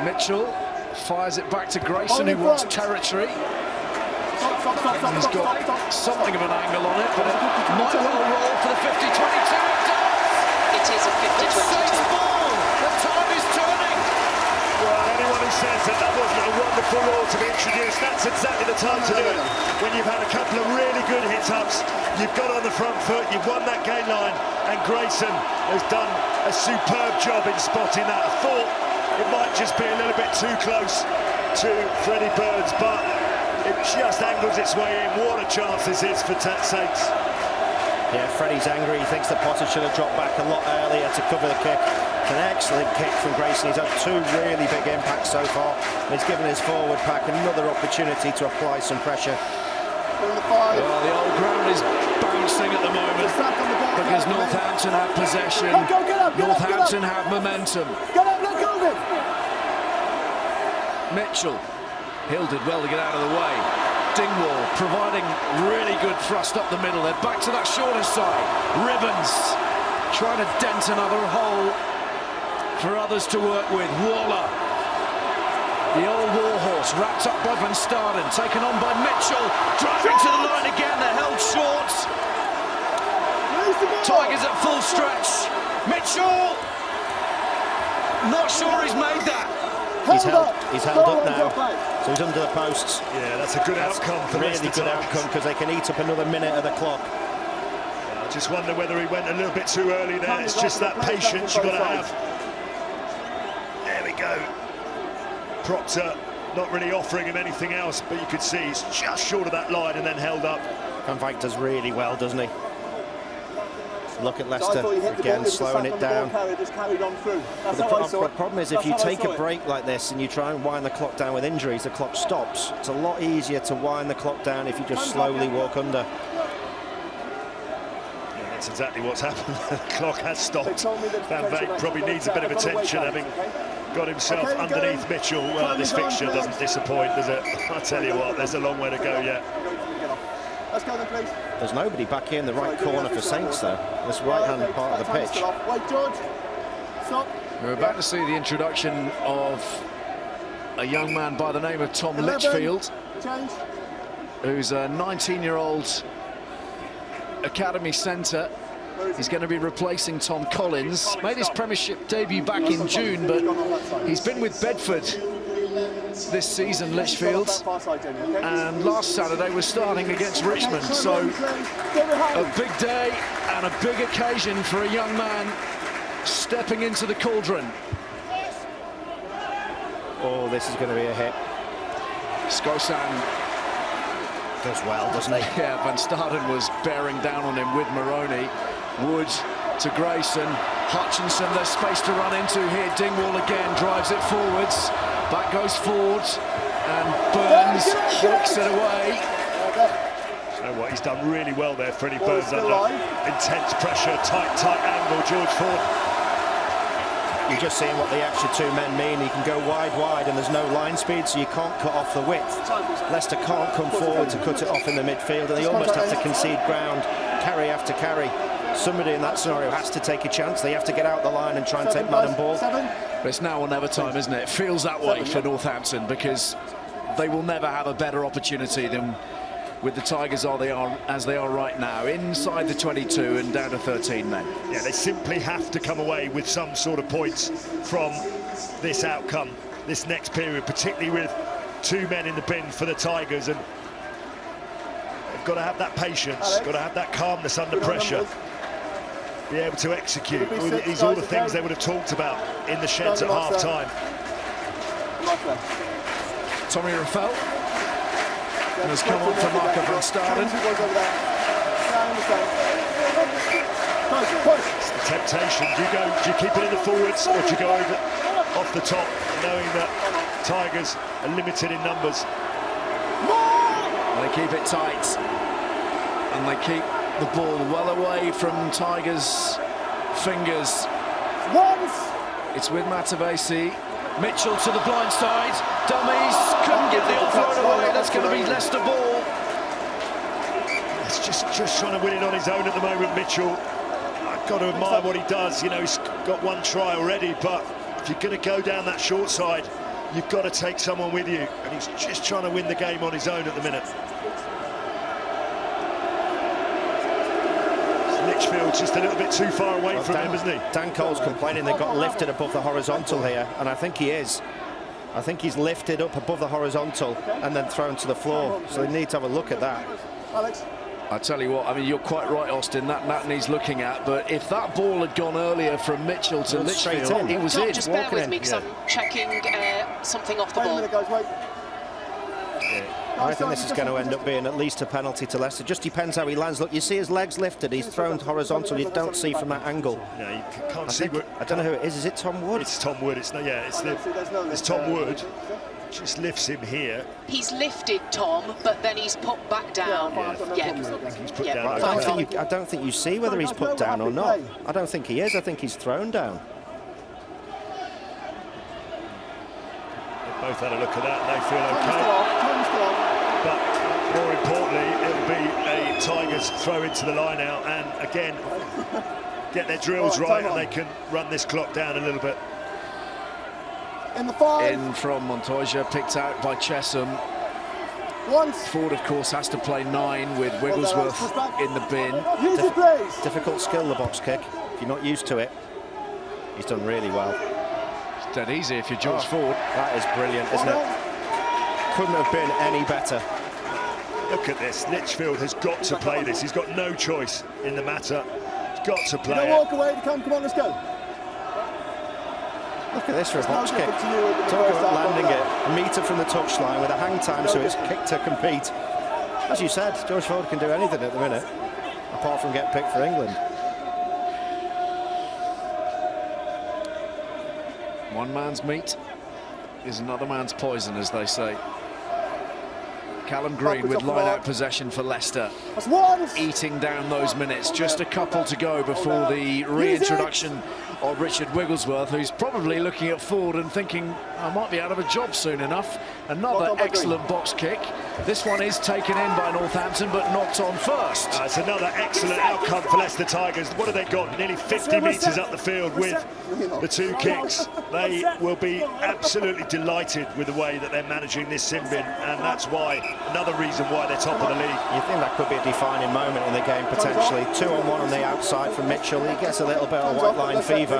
Mitchell fires it back to Grayson, who wants territory. He's got something of an angle on it, but it might well roll for the 50-22. It is a 50-22 ball. The time is turning. Well, anyone who says that wasn't a wonderful rule to be introduced, that's exactly the time to do it. When you've had a couple of really good hit-ups, you've got on the front foot, you've won that gain line, and Grayson has done a superb job in spotting that. I thought it might just be a little bit too close to Freddie Burns, but it just angles its way in. What a chance this is for Saints. Yeah, Freddie's angry. He thinks that Potter should have dropped back a lot earlier to cover the kick. It's an excellent kick from Grayson. He's had two really big impacts so far. And he's given his forward pack another opportunity to apply some pressure. Well, the old ground is bouncing at the moment because Northampton have possession. Northampton have momentum. Mitchell. Hill did well to get out of the way. Dingwall providing really good thrust up the middle. They're back to that shorter side. Ribbons trying to dent another hole for others to work with. Waller, the old warhorse, wrapped up by Van Staden, taken on by Mitchell, driving to the line again. They're held short. Tigers at full stretch. Mitchell, not sure he's made that. He's held up now, so he's under the posts. Yeah, that's a good outcome for really Leicester. Good outcome, because they can eat up another minute of the clock. I just wonder whether he went a little bit too early there. It's just that patience you've got to have. There we go. Proctor not really offering him anything else, but you could see he's just short of that line and then held up. Van Wijk does really well, doesn't he? Look at Leicester again, slowing it down. But the problem is, if you take a break like this and you try and wind the clock down with injuries, the clock stops. It's a lot easier to wind the clock down if you just slowly walk under. Yeah, that's exactly what's happened. The clock has stopped. Van Wijk probably needs a bit of attention, having got himself underneath Mitchell. Well, this fixture doesn't disappoint, does it? I tell you what, there's a long way to go yet. Let's go then, please. There's nobody back here in the right corner for Saints, though. This right-hand part of the pitch. Wait, George. Stop. We're about to see the introduction of a young man by the name of Tom Litchfield, who's a 19-year-old academy centre. He's going to be replacing Tom Collins. Made his Premiership debut back in June, but he's been with Bedford this season, Litchfield, and last Saturday was starting against Richmond. So a big day and a big occasion for a young man stepping into the cauldron. Oh, this is going to be a hit. Skosan does well, doesn't he? Yeah, Van Staden was bearing down on him with Maroney. Wood to Grayson. Hutchinson, there's space to run into here. Dingwall again drives it forwards. Back goes forward, and Burns hooks it away. You know what, he's done really well there, Freddie Burns, under intense pressure, tight angle. George Ford. You're just seeing what the extra two men mean. You can go wide, and there's no line speed, so you can't cut off the width. Leicester can't come forward to cut it off in the midfield, and they almost have to concede ground, carry after carry. Somebody in that scenario has to take a chance. They have to get out the line and try and take man and ball. But it's now or never time, isn't it? It feels that way for Northampton, because they will never have a better opportunity than with the Tigers as they are right now, inside the 22 and down to 13 men. Yeah, they simply have to come away with some sort of points from this outcome, this next period, particularly with two men in the bin for the Tigers, and they've got to have that patience, got to have that calmness under pressure, be able to execute. These are all the things they would have talked about in the sheds at half-time. Tommy Raffel has come on for Marco Van Staden. It's the temptation. Do you keep it in the forwards, or do you go over off the top, knowing that Tigers are limited in numbers? They keep it tight, and they keep the ball well away from Tigers' fingers. It's with Matavesi. Mitchell to the blind side. Dummies couldn't get the offload away. That's going to be Leicester ball. It's just trying to win it on his own at the moment, Mitchell. I've got to admire what he does. You know, he's got one try already, but if you're going to go down that short side, you've got to take someone with you, and he's just trying to win the game on his own at the minute. Litchfield's just a little bit too far away from him, isn't he? Dan Cole's complaining they got lifted above the horizontal here, and I think he is. I think he's lifted up above the horizontal and then thrown to the floor, so they need to have a look at that. Alex. I tell you what, I mean, you're quite right, Austin, that he's looking at, but if that ball had gone earlier from Mitchell to Litchfield, it was in. Just bear with me, because I'm checking something off the ball. I think this is going to end up being at least a penalty to Leicester. Just depends how he lands. Look, you see his legs lifted. He's thrown horizontal. You don't see from that angle. No, you can't see. I don't know who it is. Is it Tom Wood? It's Tom Wood. It's Tom Wood. Just lifts him here. He's lifted Tom, but then he's put back down. He's put down. I don't think you see whether he's put down or not. I don't think he is. I think he's thrown down. They both had a look at that and they feel okay. But more importantly, it'll be a Tigers throw into the line out, and again, get their drills right, and they can run this clock down a little bit. In the 5. In from Montoya, picked out by Chesham. Ford, of course, has to play 9 with Wigglesworth in the bin. Difficult skill, the box kick. If you're not used to it, he's done really well. It's dead easy if you're George Ford. That is brilliant, isn't it? Couldn't have been any better. Look at this. Litchfield has got to play this. He's got no choice in the matter. He's got to play it. Walk away. Come on, let's go. Look at this for a box kick. Talk about landing it a metre from the touchline with a hang time, so it's kick to compete. As you said, George Ford can do anything at the minute, apart from get picked for England. One man's meat is another man's poison, as they say. Callum Green with line-out possession for Leicester, eating down those minutes. Just a couple to go before the reintroduction of Richard Wigglesworth, who's probably looking at Ford and thinking, I might be out of a job soon enough. Another excellent box kick. This one is taken in by Northampton, but knocked on first. It's another excellent outcome for Leicester Tigers. What have they got? Nearly 50 metres up the field with the 2 kicks. They will be absolutely delighted with the way that they're managing this sin bin, and that's why, another reason why they're top of the league. You think that could be a defining moment in the game, potentially. 2-on-1 on the outside from Mitchell. He gets a little bit of white line fever.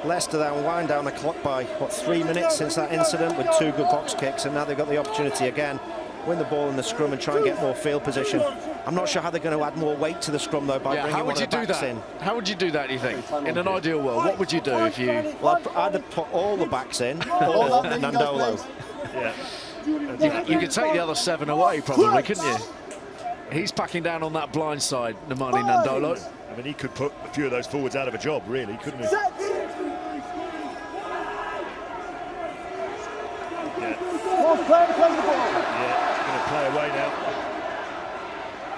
Leicester then wind down the clock by, what, 3 minutes since that incident with 2 good box kicks, and now they've got the opportunity again. Win the ball in the scrum and try and get more field position. I'm not sure how they're going to add more weight to the scrum, though, by bringing one of the backs in. How would you do that, do you think? In an ideal world, what would you do if you... Well, I'd have put all the backs in, or Nandolo. Yeah. You could take the other 7 away, probably, couldn't you? He's packing down on that blind side, Nemani Nandolo. I mean, he could put a few of those forwards out of a job, really, couldn't he? Yeah. Going to play away now.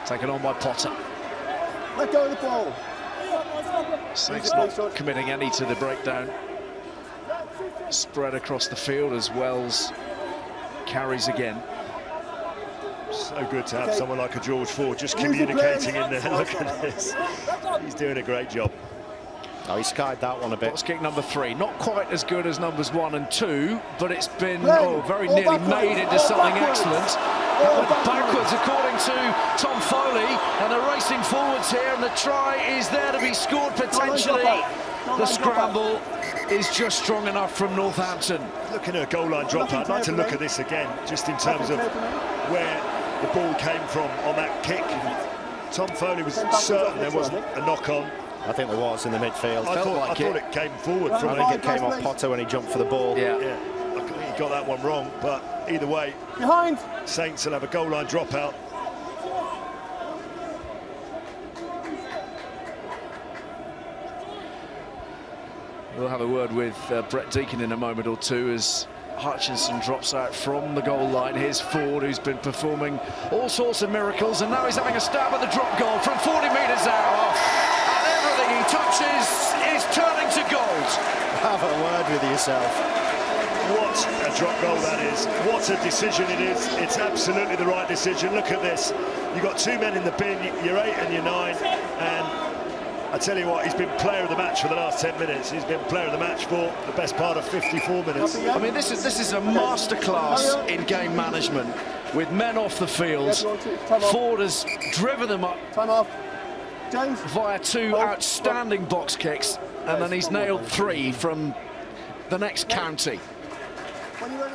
Taken on by Potter. Let go of the ball. Saints not committing any to the breakdown. Spread across the field as Wells carries again. So good to have someone like a George Ford just communicating in there. Look at this. He's doing a great job. Oh, he skied that one a bit. Box kick number 3, not quite as good as numbers 1 and 2, but it's been very nearly made into something excellent. That went backwards, according to Tom Foley, and they're racing forwards here, and the try is there to be scored potentially. The scramble is just strong enough from Northampton. Looking at a goal line drop, I'd like to look at this again, just in terms of where the ball came from on that kick. Tom Foley was certain there wasn't a knock-on. I think there was in the midfield. I thought it came forward from... I think it came off Potter when he jumped for the ball. Yeah. I think he got that one wrong, but either way, Saints will have a goal line dropout. We'll have a word with Brett Deacon in a moment or two as Hutchinson drops out from the goal line. Here's Ford, who's been performing all sorts of miracles, and now he's having a stab at the drop goal from 40 metres out. And everything he touches is turning to gold. Have a word with yourself. What a drop goal that is. What a decision it is. It's absolutely the right decision. Look at this. You've got 2 men in the bin, you're 8 and you're 9, and I tell you what, he's been player of the match for the last 10 minutes. He's been player of the match for the best part of 54 minutes. I mean, this is a masterclass in game management with men off the field. Ford has driven them up via 2 outstanding box kicks, and then he's nailed 3 from the next county. When you're ready.